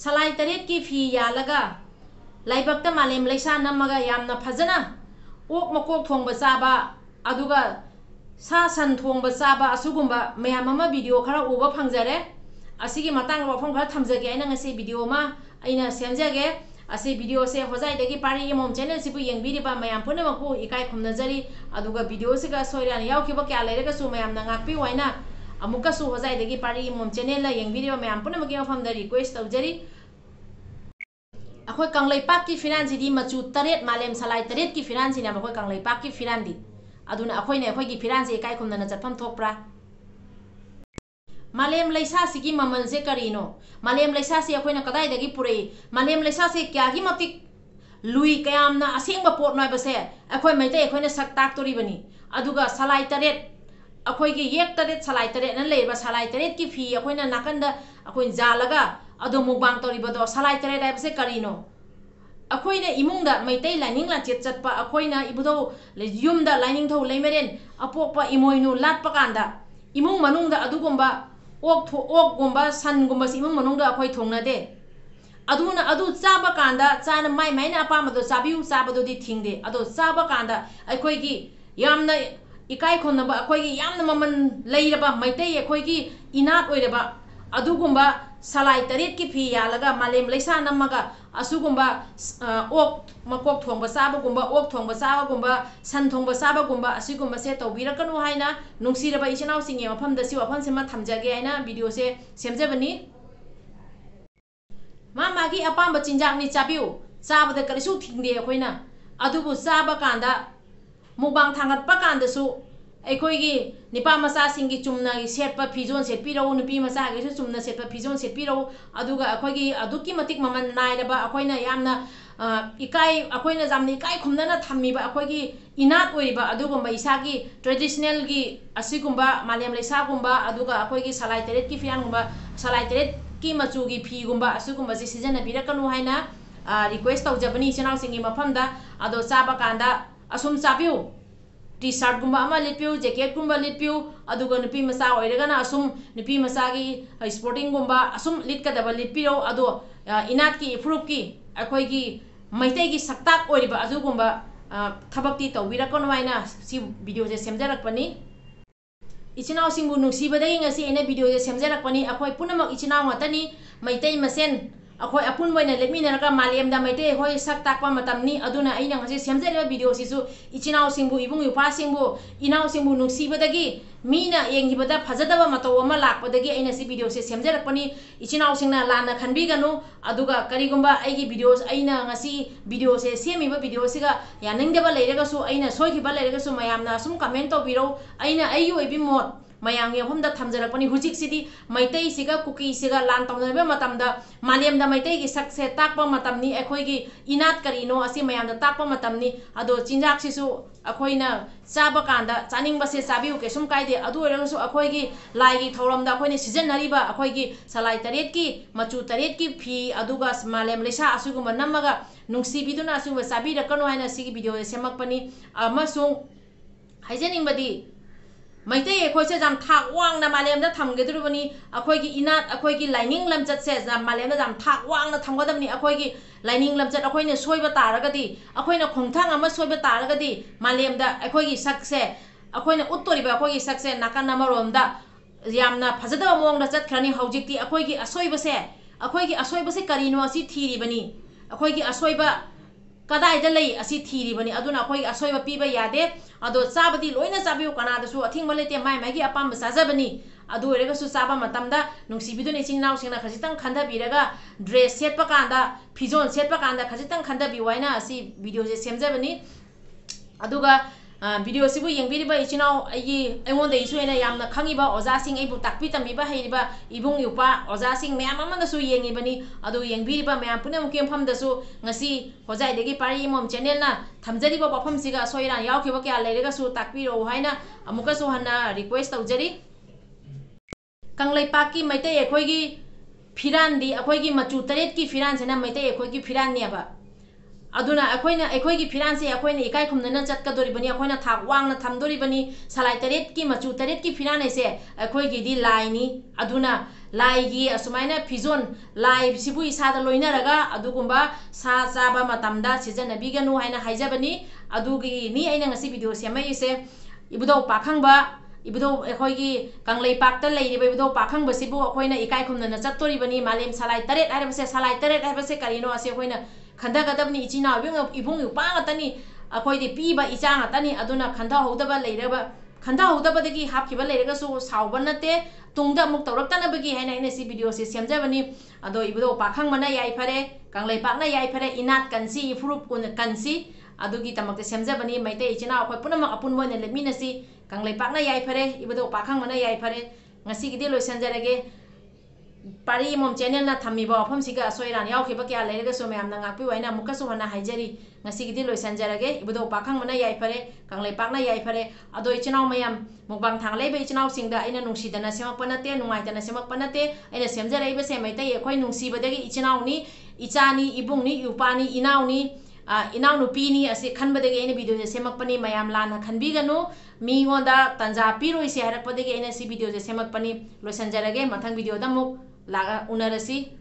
salai taret ki fi yalaga laibakta malem leisa namaga yamna phajana ok makok thongba chaba aduga sa san thongba chaba asugumba mayam ama video khara uba phangjare asigi matang wafam khara thamjage aina ngasi video ma aina semjage asi video se hojai dagi pari mom channel sibu yengbiri ba mayam punamku ikai khumnajari aduga video siga soiran yaukiba kya lerega su mayam na ngakpi waina amuka su hojai dagi pari mom channel la yengbiri ba mayam punamki mafam da request tawjari akhoi kanglai pak ki finan sidi machu taret malem salai taret ki finan sina akhoi kanglai pak ki finan di aduna akhoi ne akhoi ki finan se ikai khumna na chatpham thokpra malem leisa sigi mamal se karino malem leisa se akhoi na kadai dagi purei malem leisa se kya gi matik lui kayam na asengba pot noi base akhoi maite akhoi na sak tak tori bani aduga salai taret akhoi gi yek taret salai taret na leiba salai taret ki fi akhoi na nakanda akhoi jalaga adu mukbang tori bado salai taret ai base karino akhoi na imungda maite lining la chet chatpa akhoi na ibudo yumda lining tho leimeren apokpa imoinu latpa kanda imung manungda adugumba ok gumba san gumba simung manungda akhoi thongna de aduna adu chaba kanda chana mai mai na apa mado chabiu chabado di thingde adu chaba kanda akhoi gi yamna ikai khonna ba akhoi gi yamna maman leiraba maitei akhoi gi enat oiraba adugumba salai taret ki fi yalaga malem leisa namaga asugumba ok makok thongba chaba gumba ok thongba chaba gumba san thongba chaba gumba asigumba se tawbirakanu haina nungsiraba ichinau singe mafam da si wafam sema thamjage haina video se semjabani magi apamba chinjak ni chabiu chaba da karisu thingde khoina adubu chaba kanda mubang thangat pa kanda su Aikhoi gi nipa masa singi chumna gi setpa phizon setpiro nupi masa gi su chumna setpa phizon setpiro aduga akhoi gi aduki matik maman nairaba akhoina yamna ikai akhoina jamni ikai khumna na thammi ba akhoi gi enat oiba adugumba isagi traditional gi asigumba malem leisa gumba aduga akhoi gi salai taret ki fian gumba salai taret ki machu gi phi gumba asugumba si season birakanu haina request tawjabani channel singi mafamda ado chaba kanda asum chabiu t-shirt gumba ama litpiu jacket gumba litpiu aduga nupi masa oiragana asum nupi masa gi sporting gumba asum litkadaba litpiro ado enat ki fruit ki akhoi gi maitei gi saktak oiriba adugumba thabakti tawbirakonu haina si video je semjarakpani ichinau singbu nungsibadai ngasi ene video je semjarakpani akhoi punamak ichinau ngatani maitei masen akhoi apun boina lepminaraka malemda maitei hoi sak takpa matamni aduna aina ngasi semjariba video sisu ichinau singbu ibung yupa singbu inau singbu nungsibadagi mina yenggibada phajadaba mataw ama lakpadagi aina si video se semjarakpani ichinau singna lana khanbiganu aduga karigumba aigi videos aina ngasi video se semiba video siga yaningdaba leiragasu aina soigiba leiragasu mayamna sum comment tawbiro aina ayu oibi mot mayang yahumda thamjarakpani hujik sidi maitei siga kuki siga lan tawnabe matamda malemda maitei gi sakse takpa matamni akhoi gi enat karino asi mayamda takpa matamni ado chinjak sisu akhoina chaba kanda chaning base chabiu ke sum kaide adu oiragasu akhoi gi lai gi thoramda akhoina season nariba akhoi gi salai taret ki machu taret ki phi aduga malem leisa asuguma namaga nungsi biduna asuguma chabirakanu haina sigi video semakpani amasung haijening badi maitei akhoi se jam thak wangna malemda thamgedrubani akhoi gi enat akhoi gi lining lamchat se jam malemda jam thak wangna thamgadabani akhoi gi lining lamchat akhoi ne soiba taragadi akhoi na khongthang ama soiba taragadi malemda akhoi gi sakse akhoi na uttoriba akhoi gi sakse nakan amaromda yamna phajada mongda chatkrani haujikti akhoi gi asoiba se karino asi thiribani akhoi gi asoiba kadai da lei asi thiribani aduna akhoi asoiba piba yade ado chabadi loina chabiu kana da su athing malete mai mai gi apam sajabani adu rega su chaba matamda nungsibidune chingnau singna khajitang khanda biraga dress setpa kanda phizon setpa kanda khajitang khanda bi waina asi video je semjabani aduga video sibu yengbiriba ichinau ai aimon dei suena yamna khangiba oja sing aibu takpi tambiba heiriba ibung yupa oja sing meyam amanda su yengibani adu yengbiriba meyam punam kem pham da su ngasi hojai degi pari mom channel na thamjariba bafam siga soiran yaukhiba kya leirega su takpi ro haina amuka su hanna request tawjari kanglai paki maitei akhoi gi firan di akhoi gi machu taret ki firan sena maitei akhoi gi firan ne ba aduna akhoi gi firan se akhoi ne ikai khumna na chatkadori bani akhoi na thak wangna thamdori bani salai taret ki machu taret ki firan ai se akhoi gi di lai ni aduna lai gi asumaina phizon lai sibu isa da loina raga adugumba sa chaba matamda season biganu haina haijabani adugi ni aina ngasi video semai se ibudo pakhangba ibudo akhoi gi kanglei pakta lei ri ibudo pakhangba sibu akhoi na ikai khumna na chattori bani malem salai taret ai se salai taret ai se karino ase akhoi na khandagadabani ichina ibung yu pa ngatani akhoi di piba icha ngatani aduna khanda hodaba leiraba khanda hodaba dagi hapkiba leiraga su sauba nate tungda muk tawraktana bagi haina ina si video se semjabani ado ibudo pakhang mana yai phare kanglei pakna yai phare enat kansi ifrup kun kansi adugi tamakte semjabani MEETEI ichina akhoi punamk apun moina leminasi kanglei pakna yai phare ibudo pakhang mana yai phare ngasi gidi loisanjarage pari mom channel na thamiba pham siga soiran yaw khiba kya leiraga so mayam na ngakpi waina mukasu hana haijari ngasi gidi loisanjarage ibudo pakhang mana yai phare kanglei pakna yai phare ado ichinau mayam mukbang thang leiba ichinau singda aina nungsi dana semak panate nungai dana semak panate aina semjarai ba se MEETEI akhoi nungsi badagi ichinau ni ichani ibung ni yupani inau ni inau nupi ni ase khanbadagi aina video semak pani mayam lana khanbiganu mi ngonda tanja piroi se harakpadagi aina si video semak pani loisanjarage mathang video da muk laga unarasi